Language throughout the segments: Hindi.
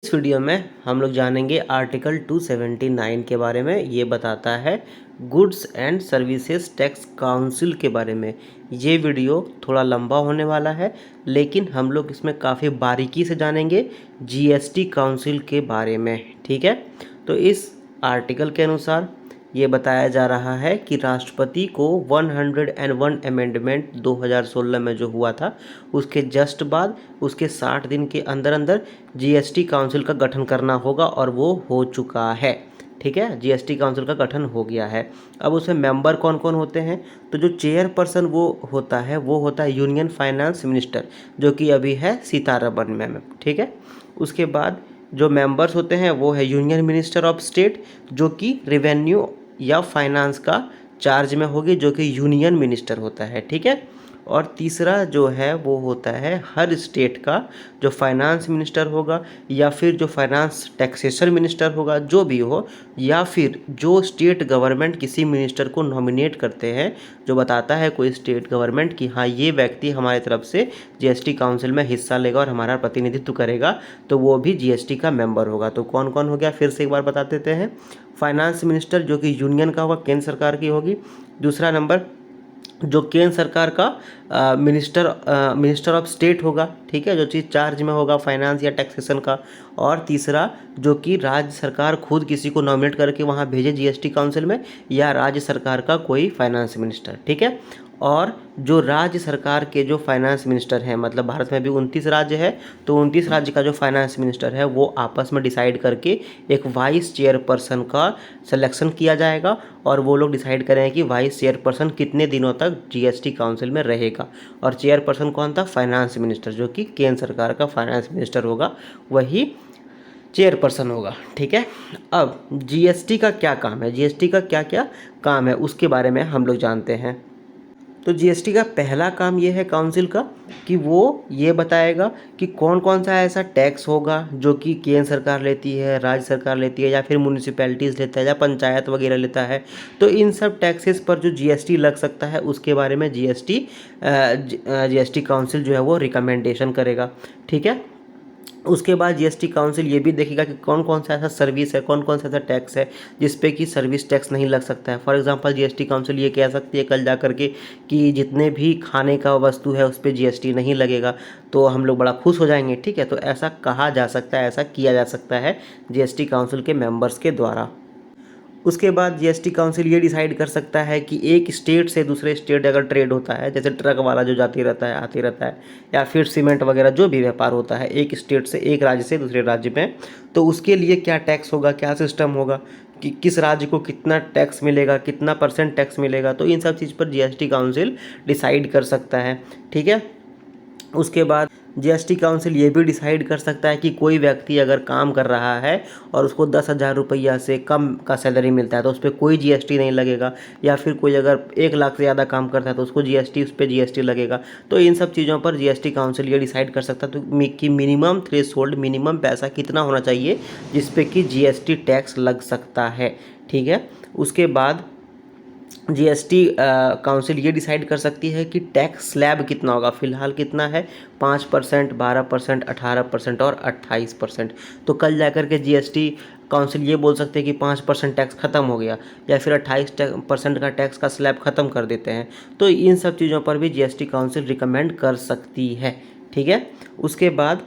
इस वीडियो में हम लोग जानेंगे आर्टिकल 279 के बारे में। ये बताता है goods and services tax council के बारे में। ये वीडियो थोड़ा लंबा होने वाला है, लेकिन हम लोग इसमें काफ़ी बारीकी से जानेंगे जीएसटी काउंसिल के बारे में। ठीक है, तो इस आर्टिकल के अनुसार ये बताया जा रहा है कि राष्ट्रपति को 101 अमेंडमेंट 2016 में जो हुआ था उसके जस्ट बाद उसके 60 दिन के अंदर अंदर जीएसटी काउंसिल का गठन करना होगा, और वो हो चुका है। ठीक है, जीएसटी काउंसिल का गठन हो गया है। अब उसमें मेंबर कौन कौन होते हैं? तो जो चेयरपर्सन वो होता है यूनियन फाइनेंस मिनिस्टर, जो कि अभी है सीतारमण मैम। ठीक है, उसके बाद जो मेंबर्स होते हैं वो है यूनियन मिनिस्टर ऑफ स्टेट, जो कि रेवेन्यू या फाइनेंस का चार्ज में होगी, जो कि यूनियन मिनिस्टर होता है। ठीक है, और तीसरा जो है वो होता है हर स्टेट का जो फाइनेंस मिनिस्टर होगा, या फिर जो फाइनेंस टैक्सेशन मिनिस्टर होगा, जो भी हो, या फिर जो स्टेट गवर्नमेंट किसी मिनिस्टर को नॉमिनेट करते हैं, जो बताता है कोई स्टेट गवर्नमेंट कि हाँ ये व्यक्ति हमारी तरफ से जीएसटी काउंसिल में हिस्सा लेगा और हमारा प्रतिनिधित्व करेगा, तो वो भी जीएसटी का मेंबर होगा। तो कौन कौन हो गया, फिर से एक बार बता देते हैं। फाइनेंस मिनिस्टर जो कि यूनियन का होगा, केंद्र सरकार की होगी। दूसरा नंबर जो केंद्र सरकार का मिनिस्टर ऑफ स्टेट होगा, ठीक है, जो चीज़ चार्ज में होगा फाइनेंस या टैक्सेशन का। और तीसरा जो कि राज्य सरकार खुद किसी को नॉमिनेट करके वहाँ भेजे जीएसटी काउंसिल में, या राज्य सरकार का कोई फाइनेंस मिनिस्टर। ठीक है, और जो राज्य सरकार के जो फाइनेंस मिनिस्टर हैं, मतलब भारत में भी 29 राज्य है, तो 29 राज्य का जो फाइनेंस मिनिस्टर है वो आपस में डिसाइड करके एक वाइस चेयरपर्सन का सिलेक्शन किया जाएगा, और वो लोग डिसाइड करेंगे कि वाइस चेयरपर्सन कितने दिनों तक जीएसटी काउंसिल में रहेगा। और चेयरपर्सन कौन था? फाइनेंस मिनिस्टर, जो कि केंद्र सरकार का फाइनेंस मिनिस्टर होगा, वही चेयरपर्सन होगा। ठीक है, अब जीएसटी का क्या काम है, जीएसटी का क्या क्या काम है उसके बारे में हम लोग जानते हैं। तो जीएसटी का पहला काम ये है काउंसिल का कि वो ये बताएगा कि कौन कौन सा ऐसा टैक्स होगा जो कि केंद्र सरकार लेती है, राज्य सरकार लेती है, या फिर म्यूनिसिपैलिटीज़ लेता है, या पंचायत वगैरह लेता है। तो इन सब टैक्सेस पर जो जीएसटी लग सकता है उसके बारे में जीएसटी काउंसिल जो है वो रिकमेंडेशन करेगा। ठीक है, उसके बाद जीएसटी काउंसिल ये भी देखेगा कि कौन कौन सा ऐसा सर्विस है, कौन कौन सा ऐसा टैक्स है जिस पे कि सर्विस टैक्स नहीं लग सकता है। फॉर एग्जांपल जीएसटी काउंसिल ये कह सकती है कल जा करके कि जितने भी खाने का वस्तु है उस पर जीएसटी नहीं लगेगा, तो हम लोग बड़ा खुश हो जाएंगे। ठीक है, तो ऐसा कहा जा सकता है, ऐसा किया जा सकता है जीएसटी काउंसिल के मेंबर्स के द्वारा। उसके बाद जीएसटी काउंसिल ये डिसाइड कर सकता है कि एक स्टेट से दूसरे स्टेट अगर ट्रेड होता है, जैसे ट्रक वाला जो जाती रहता है आती रहता है, या फिर सीमेंट वगैरह जो भी व्यापार होता है एक स्टेट से, एक राज्य से दूसरे राज्य में, तो उसके लिए क्या टैक्स होगा, क्या सिस्टम होगा, कि किस राज्य को कितना टैक्स मिलेगा, कितना % टैक्स मिलेगा, तो इन सब चीज़ पर जीएसटी काउंसिल डिसाइड कर सकता है। ठीक है, उसके बाद जीएसटी काउंसिल ये भी डिसाइड कर सकता है कि कोई व्यक्ति अगर काम कर रहा है और उसको 10,000 रुपया से कम का सैलरी मिलता है तो उस पर कोई जीएसटी नहीं लगेगा, या फिर कोई अगर 1 लाख से ज़्यादा काम करता है तो उसको उस पर जीएसटी लगेगा। तो इन सब चीज़ों पर जीएसटी काउंसिल ये डिसाइड कर सकता है तो कि मिनिमम थ्रेशोल्ड, मिनिमम पैसा कितना होना चाहिए जिस पे कि जीएसटी टैक्स लग सकता है। ठीक है, उसके बाद जीएसटी काउंसिल ये डिसाइड कर सकती है कि टैक्स स्लैब कितना होगा। फिलहाल कितना है? 5%, 12%, 18% और 28%। तो कल जाकर के जीएसटी काउंसिल ये बोल सकते हैं कि 5% टैक्स ख़त्म हो गया, या फिर 28% का टैक्स का स्लैब ख़त्म कर देते हैं। तो इन सब चीज़ों पर भी जीएसटी काउंसिल रिकमेंड कर सकती है। ठीक है, उसके बाद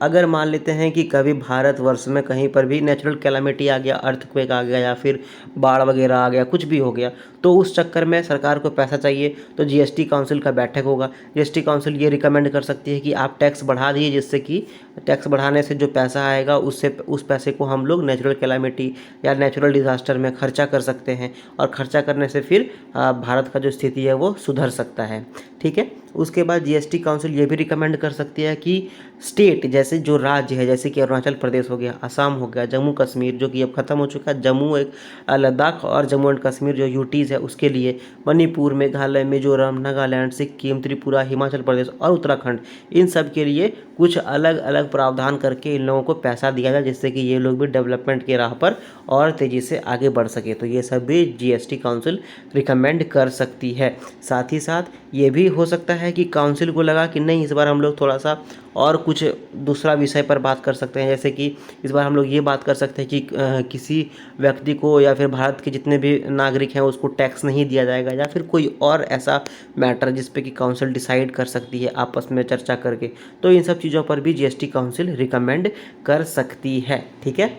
अगर मान लेते हैं कि कभी भारतवर्ष में कहीं पर भी नेचुरल कैलामिटी आ गया, अर्थक्वेक आ गया, या फिर बाढ़ वगैरह आ गया, कुछ भी हो गया, तो उस चक्कर में सरकार को पैसा चाहिए तो जीएसटी काउंसिल का बैठक होगा। जीएसटी काउंसिल ये रिकमेंड कर सकती है कि आप टैक्स बढ़ा दिए, जिससे कि टैक्स बढ़ाने से जो पैसा आएगा उससे उस पैसे को हम लोग नेचुरल कैलामिटी या नेचुरल डिज़ास्टर में खर्चा कर सकते हैं, और खर्चा करने से फिर भारत का जो स्थिति है वो सुधर सकता है। ठीक है, उसके बाद जीएसटी काउंसिल ये भी रिकमेंड कर सकती है कि स्टेट, जैसे जो राज्य है, जैसे कि अरुणाचल प्रदेश हो गया, असम हो गया, जम्मू कश्मीर जो कि अब ख़त्म हो चुका है, जम्मू एक लद्दाख और जम्मू एंड कश्मीर जो यूटीज़ है उसके लिए, मणिपुर, मेघालय, मिजोरम, नागालैंड, सिक्किम, त्रिपुरा, हिमाचल प्रदेश और उत्तराखंड, इन सब के लिए कुछ अलग अलग प्रावधान करके इन लोगों को पैसा दिया जाए, जिससे कि ये लोग भी डेवलपमेंट के राह पर और तेज़ी से आगे बढ़ सके। तो ये सब भी जीएसटी काउंसिल रिकमेंड कर सकती है। साथ ही साथ ये भी हो सकता है कि काउंसिल को लगा कि नहीं, इस बार हम लोग थोड़ा सा और कुछ दूसरा विषय पर बात कर सकते हैं, जैसे कि इस बार हम लोग ये बात कर सकते हैं कि किसी व्यक्ति को या फिर भारत के जितने भी नागरिक हैं उसको टैक्स नहीं दिया जाएगा, या फिर कोई और ऐसा मैटर जिस पे कि काउंसिल डिसाइड कर सकती है आपस में चर्चा करके। तो इन सब चीज़ों पर भी जीएसटी काउंसिल रिकमेंड कर सकती है। ठीक है।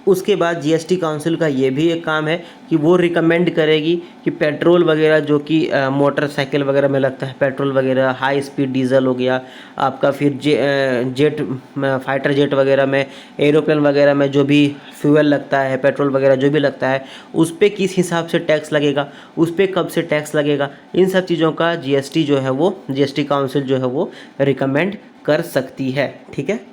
उसके बाद जीएसटी काउंसिल का ये भी एक काम है कि वो रिकमेंड करेगी कि पेट्रोल वगैरह जो कि मोटरसाइकिल वगैरह में लगता है, पेट्रोल वगैरह, हाई स्पीड डीजल हो गया आपका, फिर जेट फाइटर जेट वगैरह में, एरोप्लेन वगैरह में जो भी फ्यूल लगता है, पेट्रोल वगैरह जो भी लगता है, उस पर किस हिसाब से टैक्स लगेगा, उस पर कब से टैक्स लगेगा, इन सब चीज़ों का जीएसटी जो है वो, जीएसटी काउंसिल जो है वो रिकमेंड कर सकती है। ठीक है।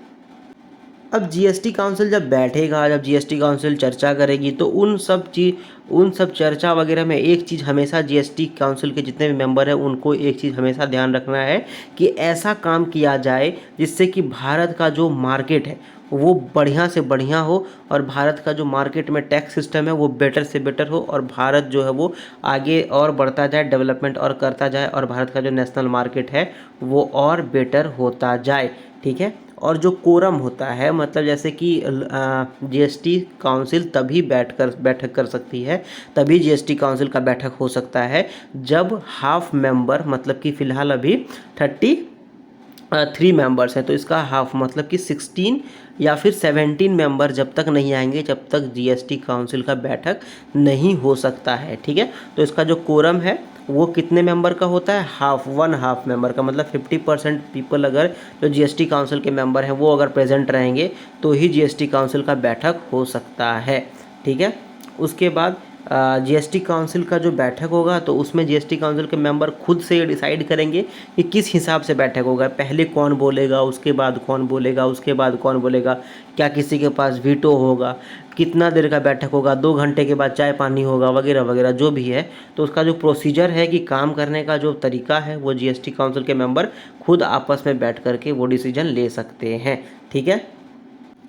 अब जीएसटी काउंसिल जब बैठेगा, जब जीएसटी काउंसिल चर्चा करेगी, तो उन सब चर्चा वगैरह में एक चीज़ हमेशा जीएसटी काउंसिल के जितने भी मेंबर हैं उनको एक चीज़ हमेशा ध्यान रखना है कि ऐसा काम किया जाए जिससे कि भारत का जो मार्केट है वो बढ़िया से बढ़िया हो, और भारत का जो मार्केट में टैक्स सिस्टम है वो बेटर से बेटर हो, और भारत जो है वो आगे और बढ़ता जाए, डेवलपमेंट और करता जाए, और भारत का जो नेशनल मार्केट है वो और बेटर होता जाए। ठीक है। और जो कोरम होता है, मतलब जैसे कि जीएसटी काउंसिल तभी बैठक कर सकती है, तभी जीएसटी काउंसिल का बैठक हो सकता है जब हाफ मेंबर, मतलब कि फ़िलहाल अभी 33 मेंबर्स हैं, तो इसका हाफ मतलब कि 16 या फिर 17 मेंबर जब तक नहीं आएंगे तब तक जीएसटी काउंसिल का बैठक नहीं हो सकता है। ठीक है। तो इसका जो कोरम है वो कितने मेंबर का होता है? वन हाफ मेंबर का, मतलब 50% पीपल अगर जो जीएसटी काउंसिल के मेंबर हैं वो अगर प्रेजेंट रहेंगे तो ही जीएसटी काउंसिल का बैठक हो सकता है। ठीक है। उसके बाद जीएसटी काउंसिल का जो बैठक होगा तो उसमें जीएसटी काउंसिल के मेंबर खुद से डिसाइड करेंगे कि किस हिसाब से बैठक होगा, पहले कौन बोलेगा, उसके बाद कौन बोलेगा, उसके बाद कौन बोलेगा, क्या किसी के पास वीटो होगा, कितना देर का बैठक होगा, 2 घंटे के बाद चाय पानी होगा, वगैरह वगैरह जो भी है। तो उसका जो प्रोसीजर है कि काम करने का जो तरीका है वो जीएसटी काउंसिल के मेंबर खुद आपस में बैठ करके वो डिसीजन ले सकते हैं। ठीक है।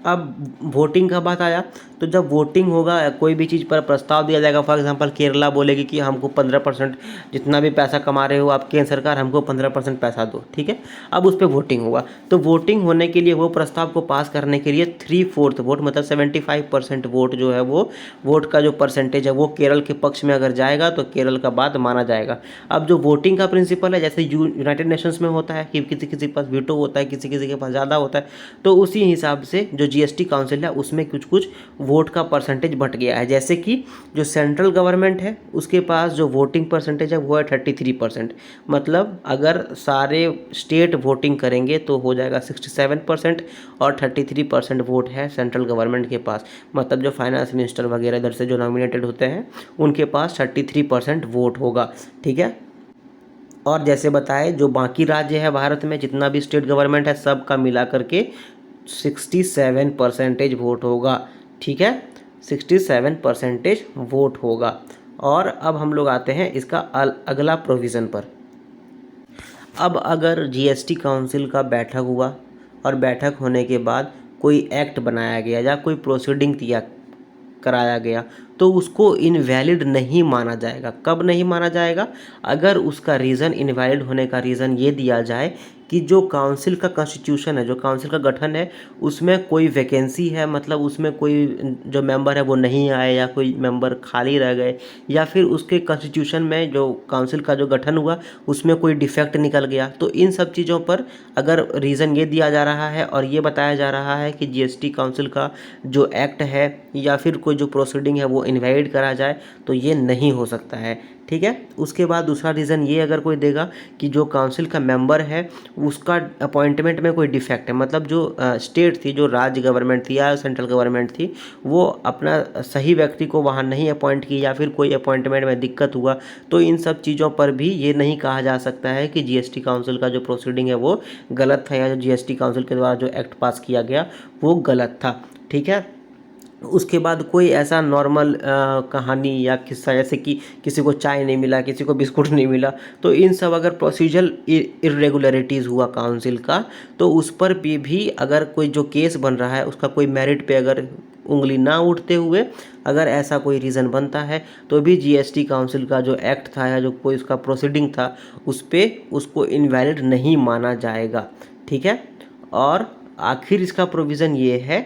अब वोटिंग का बात आया, तो जब वोटिंग होगा, कोई भी चीज़ पर प्रस्ताव दिया जाएगा, फॉर एग्जांपल केरला बोलेगी कि हमको 15% जितना भी पैसा कमा रहे हो आप केंद्र सरकार, हमको 15% पैसा दो। ठीक है। अब उस पर वोटिंग होगा, तो वोटिंग होने के लिए, वो प्रस्ताव को पास करने के लिए 3/4 वोट, मतलब 75% वोट जो है वो, वोट का जो परसेंटेज है वो केरल के पक्ष में अगर जाएगा तो केरल का बात माना जाएगा। अब जो वोटिंग का प्रिंसिपल है, जैसे यूनाइटेड नेशंस में होता है कि किसी किसी के पास वीटो होता है, किसी किसी के पास ज़्यादा होता है, तो उसी हिसाब से जो जीएसटी काउंसिल है उसमें कुछ कुछ वोट का परसेंटेज बढ़ गया है। जैसे कि जो सेंट्रल गवर्नमेंट है उसके पास जो वोटिंग परसेंटेज है वो है 33%, मतलब अगर सारे स्टेट वोटिंग करेंगे तो हो जाएगा 67%, और 33% वोट है सेंट्रल गवर्नमेंट के पास, मतलब जो फाइनेंस मिनिस्टर वगैरह इधर से जो नॉमिनेटेड होते हैं उनके पास 33% वोट होगा। ठीक है। और जैसे बताए, जो बाकी राज्य है भारत में, जितना भी स्टेट गवर्नमेंट है, सब का मिला करके 67% वोट होगा। ठीक है। 67% वोट होगा। और अब हम लोग आते हैं इसका अगला प्रोविज़न पर। अब अगर जीएसटी काउंसिल का बैठक हुआ और बैठक होने के बाद कोई एक्ट बनाया गया या कोई प्रोसीडिंग कराया गया, तो उसको इनवैलिड नहीं माना जाएगा। कब नहीं माना जाएगा? अगर उसका रीज़न, इनवैलिड होने का रीज़न ये दिया जाए कि जो काउंसिल का कॉन्स्टिट्यूशन है, जो काउंसिल का गठन है, उसमें कोई वैकेंसी है, मतलब उसमें कोई जो मेंबर है वो नहीं आए, या कोई मेंबर खाली रह गए, या फिर उसके कॉन्स्टिट्यूशन में जो काउंसिल का जो गठन हुआ उसमें कोई डिफेक्ट निकल गया। तो इन सब चीज़ों पर अगर रीज़न ये दिया जा रहा है और ये बताया जा रहा है कि जीएसटी काउंसिल का जो एक्ट है या फिर कोई जो प्रोसीडिंग है वो इनवैलिड करा जाए, तो ये नहीं हो सकता है। ठीक है। उसके बाद दूसरा रीज़न ये अगर कोई देगा कि जो काउंसिल का मेंबर है उसका अपॉइंटमेंट में कोई डिफेक्ट है, मतलब जो स्टेट थी, जो राज्य गवर्नमेंट थी या सेंट्रल गवर्नमेंट थी, वो अपना सही व्यक्ति को वहाँ नहीं अपॉइंट की, या फिर कोई अपॉइंटमेंट में दिक्कत हुआ, तो इन सब चीज़ों पर भी ये नहीं कहा जा सकता है कि जीएसटी काउंसिल का जो प्रोसीडिंग है वो गलत था, या जो जीएसटी काउंसिल के द्वारा जो एक्ट पास किया गया वो गलत था। ठीक है। उसके बाद कोई ऐसा नॉर्मल कहानी या किस्सा, जैसे कि किसी को चाय नहीं मिला, किसी को बिस्कुट नहीं मिला, तो इन सब अगर प्रोसीजरल इरेगुलरिटीज़ हुआ काउंसिल का, तो उस पर भी अगर कोई जो केस बन रहा है उसका कोई मेरिट पे अगर उंगली ना उठते हुए अगर ऐसा कोई रीज़न बनता है तो भी जीएसटी काउंसिल का जो एक्ट था या जो कोई उसका प्रोसीडिंग था उस पर उसको इनवैलिड नहीं माना जाएगा। ठीक है। और आखिर इसका प्रोविज़न ये है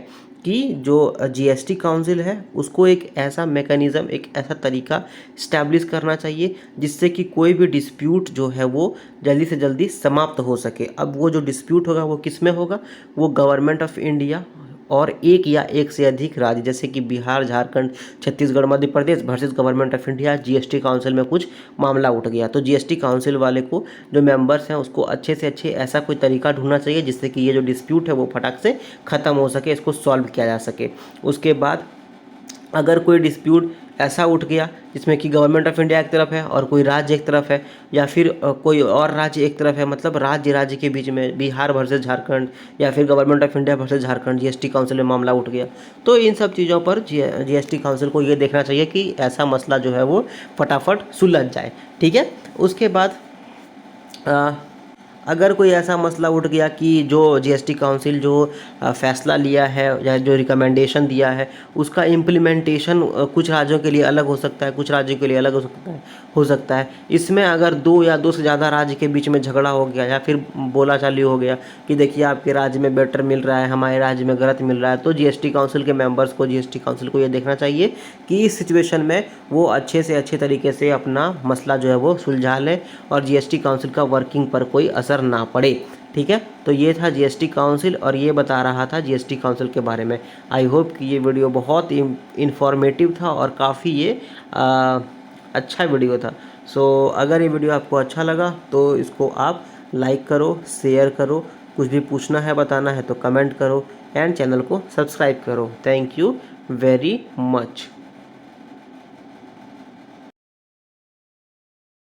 कि जो जीएसटी काउंसिल है उसको एक ऐसा मैकेनिज़्म, एक ऐसा तरीका इस्टेब्लिश करना चाहिए जिससे कि कोई भी डिस्प्यूट जो है वो जल्दी से जल्दी समाप्त हो सके। अब वो जो डिस्प्यूट होगा वो किस में होगा? वो गवर्नमेंट ऑफ इंडिया और एक या एक से अधिक राज्य जैसे कि Bihar, Jharkhand, Chhattisgarh, Madhya Pradesh versus government of India. GST council में कुछ मामला उठ गया तो जीएसटी काउंसिल वाले को जो मेंबर्स हैं उसको अच्छे से अच्छे ऐसा कोई तरीका ढूंढना चाहिए जिससे कि ये जो डिस्प्यूट है वो फटाक से ख़त्म हो सके, इसको सॉल्व किया जा सके। उसके बाद अगर कोई डिस्प्यूट ऐसा उठ गया जिसमें कि गवर्नमेंट ऑफ इंडिया एक तरफ है और कोई राज्य एक तरफ है या फिर कोई और राज्य एक तरफ है, मतलब राज्य के बीच में बिहार वर्सेस झारखंड या फिर government of India versus Jharkhand GST council में मामला उठ गया, तो इन सब चीज़ों पर जीएसटी काउंसिल को ये देखना चाहिए कि ऐसा मसला जो है वो फटाफट सुलझ जाए। ठीक है। उसके बाद अगर कोई ऐसा मसला उठ गया कि जो जीएसटी काउंसिल जो फैसला लिया है या जो रिकमेंडेशन दिया है उसका इम्प्लीमेंटेशन कुछ राज्यों के लिए अलग हो सकता है, कुछ राज्यों के लिए अलग हो सकता है। इसमें अगर दो या दो से ज़्यादा राज्य के बीच में झगड़ा हो गया या फिर बोला चाली हो गया कि देखिए आपके राज्य में बेटर मिल रहा है, हमारे राज्य में गलत मिल रहा है, तो जीएसटी काउंसिल के मेंबर्स को, जीएसटी काउंसिल को ये देखना चाहिए कि इस सिचुएशन में वो अच्छे से अच्छे तरीके से अपना मसला जो है वो सुलझा लें और जीएसटी काउंसिल का वर्किंग पर कोई असर ना पड़े। ठीक है। तो ये था जीएसटी काउंसिल और ये बता रहा था जीएसटी काउंसिल के बारे में। आई होप कि ये वीडियो बहुत इन्फॉर्मेटिव था और काफ़ी ये अच्छा वीडियो था। सो अगर ये वीडियो आपको अच्छा लगा तो इसको आप लाइक करो, शेयर करो, कुछ भी पूछना है बताना है तो कमेंट करो एंड चैनल को सब्सक्राइब करो। Thank you very much.